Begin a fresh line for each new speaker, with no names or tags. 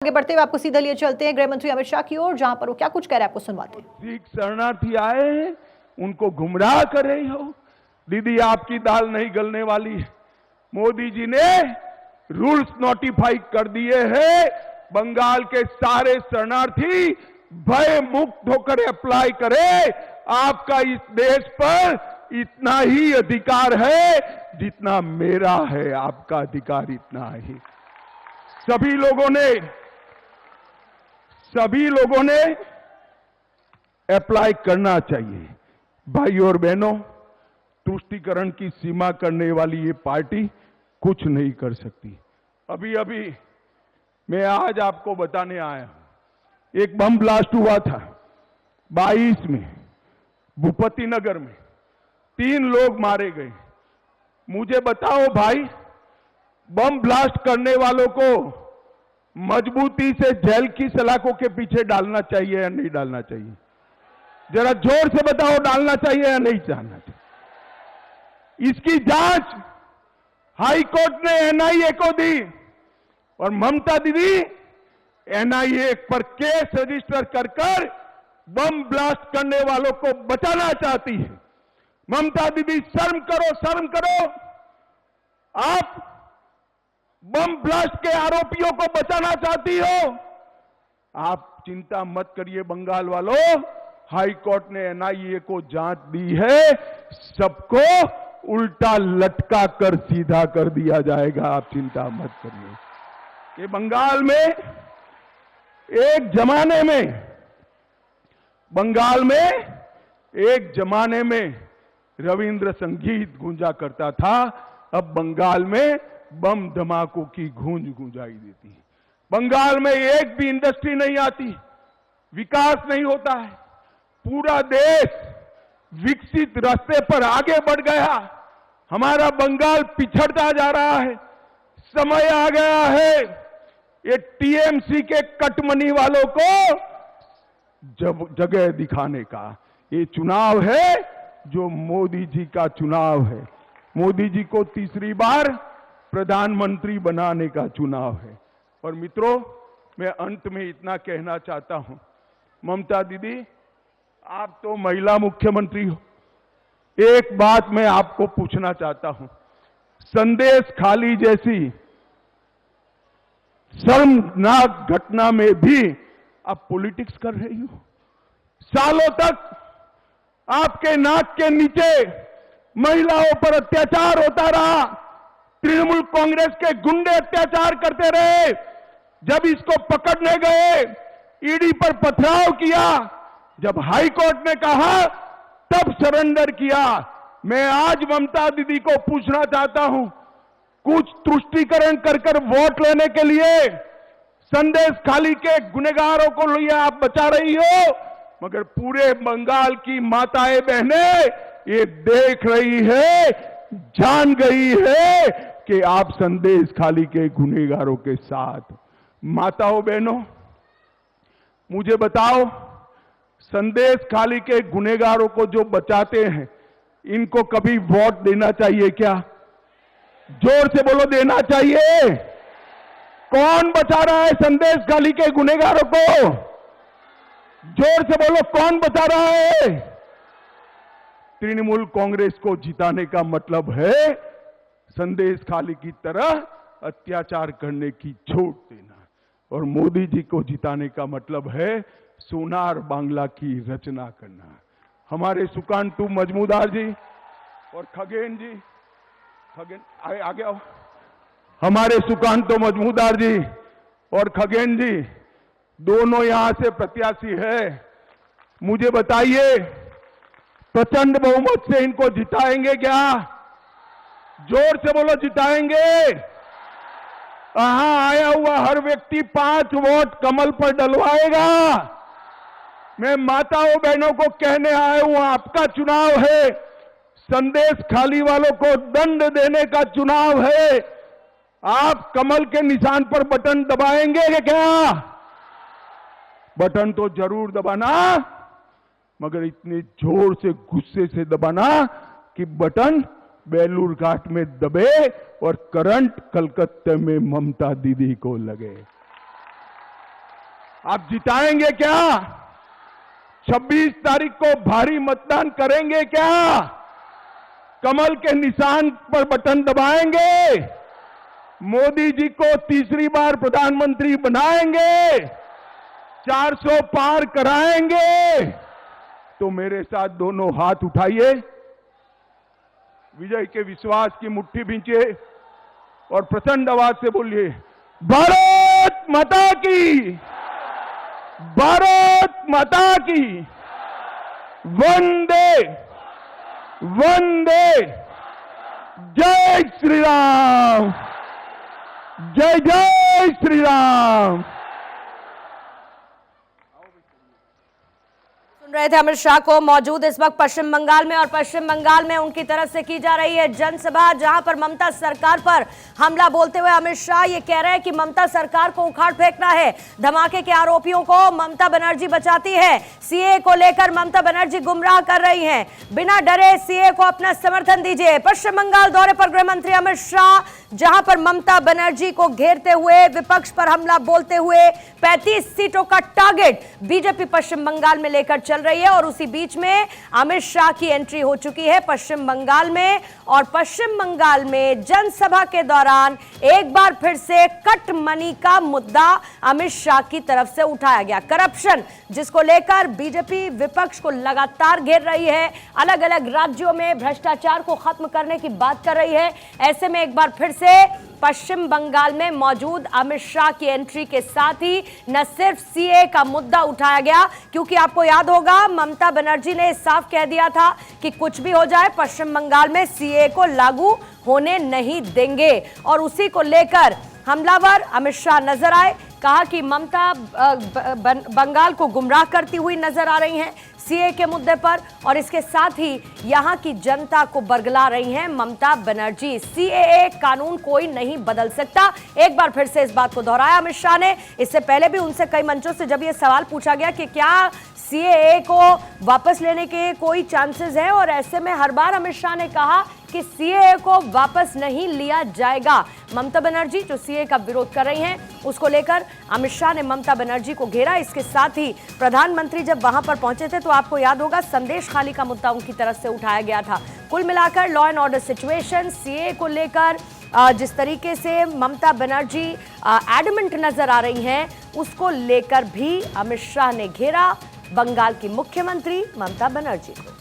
आगे बढ़ते हुए आपको सीधा लिए चलते हैं गृह मंत्री अमित शाह की ओर, जहां पर वो क्या कुछ कह रहे हैं आपको सुनवाते हैं।
सिख शरणार्थी आए हैं, उनको गुमराह कर रही हो। दीदी आपकी दाल नहीं गलने वाली है। मोदी जी ने रूल्स नोटिफाई कर दिए हैं। बंगाल के सारे शरणार्थी भय मुक्त होकर अप्लाई करें। आपका इस देश पर इतना ही अधिकार है जितना मेरा है। आपका अधिकार इतना ही। सभी लोगों ने अप्लाई करना चाहिए। भाइयों और बहनों, तुष्टीकरण की सीमा करने वाली ये पार्टी कुछ नहीं कर सकती। अभी मैं आज आपको बताने आया हूं, एक बम ब्लास्ट हुआ था 22 में भूपति नगर में, 3 लोग मारे गए। मुझे बताओ भाई, बम ब्लास्ट करने वालों को मजबूती से जेल की सलाखों के पीछे डालना चाहिए या नहीं डालना चाहिए? जरा जोर से बताओ, डालना चाहिए या नहीं डालना चाहिए? इसकी जांच हाई कोर्ट ने एनआईए को दी और ममता दीदी एनआईए पर केस रजिस्टर कर बम ब्लास्ट करने वालों को बचाना चाहती है। ममता दीदी शर्म करो, शर्म करो। आप बम ब्लास्ट के आरोपियों को बचाना चाहती हो। आप चिंता मत करिए बंगाल वालों, हाई कोर्ट ने एनआईए को जांच दी है। सबको उल्टा लटका कर सीधा कर दिया जाएगा। आप चिंता मत करिए। ये बंगाल में एक जमाने में रविंद्र संगीत गूंजा करता था। अब बंगाल में बम धमाकों की गूंज गूंजाई देती है। बंगाल में एक भी इंडस्ट्री नहीं आती, विकास नहीं होता है। पूरा देश विकसित रास्ते पर आगे बढ़ गया, हमारा बंगाल पिछड़ता जा रहा है। समय आ गया है ये टीएमसी के कटमनी वालों को जगह दिखाने का। ये चुनाव है जो मोदी जी का चुनाव है। मोदी जी को तीसरी बार प्रधानमंत्री बनाने का चुनाव है। और मित्रों, मैं अंत में इतना कहना चाहता हूं, ममता दीदी आप तो महिला मुख्यमंत्री हो। एक बात मैं आपको पूछना चाहता हूं, संदेश खाली जैसी शर्मनाक घटना में भी आप पॉलिटिक्स कर रही हो। सालों तक आपके नाक के नीचे महिलाओं पर अत्याचार होता रहा। तृणमूल कांग्रेस के गुंडे अत्याचार करते रहे। जब इसको पकड़ने गए, ईडी पर पथराव किया। जब हाई कोर्ट ने कहा तब सरेंडर किया। मैं आज ममता दीदी को पूछना चाहता हूं, कुछ तुष्टीकरण कर वोट लेने के लिए संदेश खाली के गुनहगारों को लिए आप बचा रही हो, मगर पूरे बंगाल की माताएं बहनें ये देख रही है, जान गई है कि आप संदेश खाली के गुनहगारों के साथ। माताओं बहनों, मुझे बताओ, संदेश खाली के गुनहगारों को जो बचाते हैं, इनको कभी वोट देना चाहिए क्या? जोर से बोलो, देना चाहिए? कौन बचा रहा है संदेश खाली के गुनहगारों को? जोर से बोलो, कौन बचा रहा है? तृणमूल कांग्रेस को जिताने का मतलब है संदेश खाली की तरह अत्याचार करने की छूट देना, और मोदी जी को जिताने का मतलब है सोनार बांग्ला की रचना करना। हमारे सुकांतु मजमूदार जी और खगेन जी, आगे आओ। हमारे सुकांतु मजमूदार जी और खगेन जी दोनों यहां से प्रत्याशी है। मुझे बताइए, प्रचंड बहुमत से इनको जिताएंगे क्या? जोर से बोलो, जिताएंगे? यहां आया हुआ हर व्यक्ति 5 वोट कमल पर डलवाएगा। मैं माताओं बहनों को कहने आया हूं, आपका चुनाव है, संदेश खाली वालों को दंड देने का चुनाव है। आप कमल के निशान पर बटन दबाएंगे क्या? बटन तो जरूर दबाना, मगर इतने जोर से, गुस्से से दबाना कि बटन बेलूर घाट में दबे और करंट कलकत्ते में ममता दीदी को लगे। आप जिताएंगे क्या? 26 तारीख को भारी मतदान करेंगे क्या? कमल के निशान पर बटन दबाएंगे? मोदी जी को तीसरी बार प्रधानमंत्री बनाएंगे? 400 पार कराएंगे? तो मेरे साथ दोनों हाथ उठाइए, विजय के विश्वास की मुट्ठी भींचिए और प्रचंड आवाज से बोलिए, भारत माता की, भारत माता की, वंदे वंदे, जय श्री राम, जय जय श्री राम।
सुन रहे थे अमित शाह को, मौजूद इस वक्त पश्चिम बंगाल में, और पश्चिम बंगाल में उनकी तरफ से की जा रही है जनसभा, जहां पर ममता सरकार पर हमला बोलते हुए अमित शाह ये कह रहे हैं कि ममता सरकार को उखाड़ फेंकना है। धमाके के आरोपियों को ममता बनर्जी बचाती है। सीए को लेकर ममता बनर्जी गुमराह कर रही हैं। बिना डरे सीए को अपना समर्थन दीजिए। पश्चिम बंगाल दौरे पर गृह मंत्री अमित शाह, जहां पर ममता बनर्जी को घेरते हुए विपक्ष पर हमला बोलते हुए 35 सीटों का टारगेट बीजेपी पश्चिम बंगाल में लेकर चल रही है। और उसी बीच में अमित शाह की एंट्री हो चुकी है पश्चिम बंगाल में, और पश्चिम बंगाल में जनसभा के दौरान एक बार फिर से कट मनी का मुद्दा अमित शाह की तरफ से उठाया गया। करप्शन, जिसको लेकर बीजेपी विपक्ष को लगातार घेर रही है, अलग अलग राज्यों में भ्रष्टाचार को खत्म करने की बात कर रही है। ऐसे में एक बार फिर से पश्चिम बंगाल में मौजूद अमित शाह की एंट्री के साथ ही न सिर्फ सीए का मुद्दा उठाया गया, क्योंकि आपको याद होगा ममता बनर्जी ने साफ कह दिया था कि कुछ भी हो जाए पश्चिम बंगाल में सीए को लागू होने नहीं देंगे। और उसी को लेकर हमलावर अमित शाह नजर आए, कहा कि ममता बंगाल को गुमराह करती हुई नजर आ रही हैं सीए के मुद्दे पर, और इसके साथ ही यहां की जनता को बरगला रही हैं ममता बनर्जी। सीएए कानून कोई नहीं बदल सकता, एक बार फिर से इस बात को दोहराया अमित शाह ने। इससे पहले भी उनसे कई मंचों से जब यह सवाल पूछा गया कि क्या सीएए को वापस लेने के कोई चांसेस हैं, और ऐसे में हर बार अमित शाह ने कहा कि सीएए को वापस नहीं लिया जाएगा। ममता बनर्जी जो सीएए का विरोध कर रही हैं, उसको लेकर अमित शाह ने ममता बनर्जी को घेरा। इसके साथ ही प्रधानमंत्री जब वहां पर पहुंचे थे तो आपको याद होगा संदेश खाली का मुद्दा उनकी तरफ से उठाया गया था। कुल मिलाकर law and order situation, CAA को लेकर जिस तरीके से ममता बनर्जी एडमेंट नजर आ रही हैं, उसको लेकर भी अमित शाह ने घेरा बंगाल की मुख्यमंत्री ममता बनर्जी को।